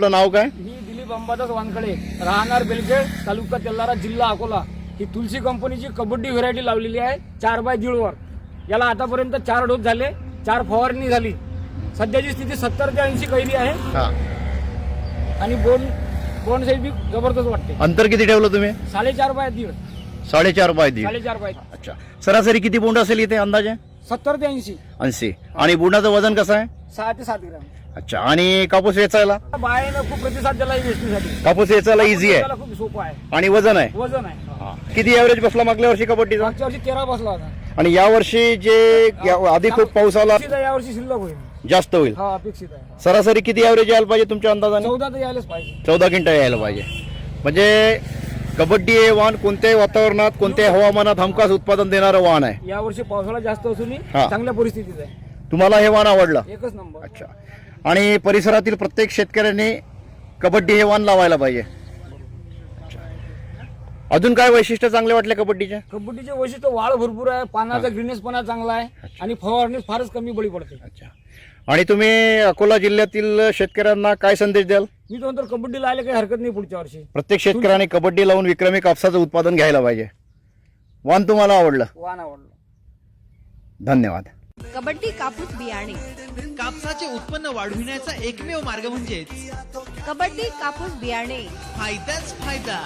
आपलं नाव काय? मी दिलीप अंबादास वानकडे, राहणार बेलखेड, तालुका तेल्हारा, जिल्हा अकोला. ही तुलसी कंपनीची कबड्डी व्हरायटी लावलेली आहे 4x1.5 वर. याला आतापर्यंत 4 डोस झाले, 4 फवारणी झाली. सध्याची स्थिती 70 ते 80 कैरी आहे हा. आणि बोंड साईज बी जबरदस्त वाटते. अंतर किती ठेवलं तुम्ही? 4.5x1.5. 4.5x1.5. 4.5x. अच्छा. सरासरी किती बोंड असेल इथे अंदाजे? 70 ते 80. 80. आणि बोंडाचं वजन कसं आहे? 6 ते 7 ग्राम. अच्छा. आणि कापूस वेचायला? बायानं खूप प्रतिसाद दिला वेचणीसाठी. कापूस वेचायला इझी आहे त्याला खूप सोपं आहे. आणि वजन आहे. वजन आहे. किती एव्हरेज बसला मागल्या वर्षी कबड्डीचा? मागच्या वर्षी 13 बसला होता. आणि या वर्षी जे आधी खूप पाऊस आला यावर्षी शिल्लक होईल. जास्त होईल. हा, अपेक्षित आहे. सरासरी किती एव्हरेज यायला पाहिजे तुमच्या अंदाजाने? 14 तर यायलाच पाहिजे. 14 क्विंटल यायला पाहिजे. म्हणजे कबड्डी हे वाहन कोणत्याही वातावरणात, कोणत्याही हवामानात हमखास उत्पादन देणारं वाहन आहे. यावर्षी पावसाळा जास्त असूनही हा. चांगल्या परिस्थितीत आहे. तुम्हाला हे वाहन आवडलं? एकच नंबर. अच्छा. आणि परिसरातील प्रत्येक शेतकऱ्यांनी कबड्डी हे वाहन लावायला पाहिजे. अच्छा. अजून काय वैशिष्ट्य चांगले वाटले कबड्डीचे? कबड्डीचे वैशिष्ट्य वाढ भरपूर आहे, पानाचा ग्रीनेसपणा चांगला आहे आणि फवारणी फारच कमी बळी पडते. अच्छा. आणि तुम्ही अकोला जिल्ह्यातील शेतकऱ्यांना काय संदेश द्याल? मी तो नंतर कबड्डी लायला काही हरकत नाही पुढच्या वर्षी. प्रत्येक शेतकऱ्याने कबड्डी लावून विक्रमी कापसाचं उत्पादन घ्यायला पाहिजे. वाहन तुम्हाला आवडलं? वाहन आवडलं. धन्यवाद. कबड्डी कापूस बियाणे. कापसाचे उत्पन्न वाढविण्याचा एकमेव मार्ग म्हणजेच कबड्डी कापूस बियाणे. फायदाच फायदा.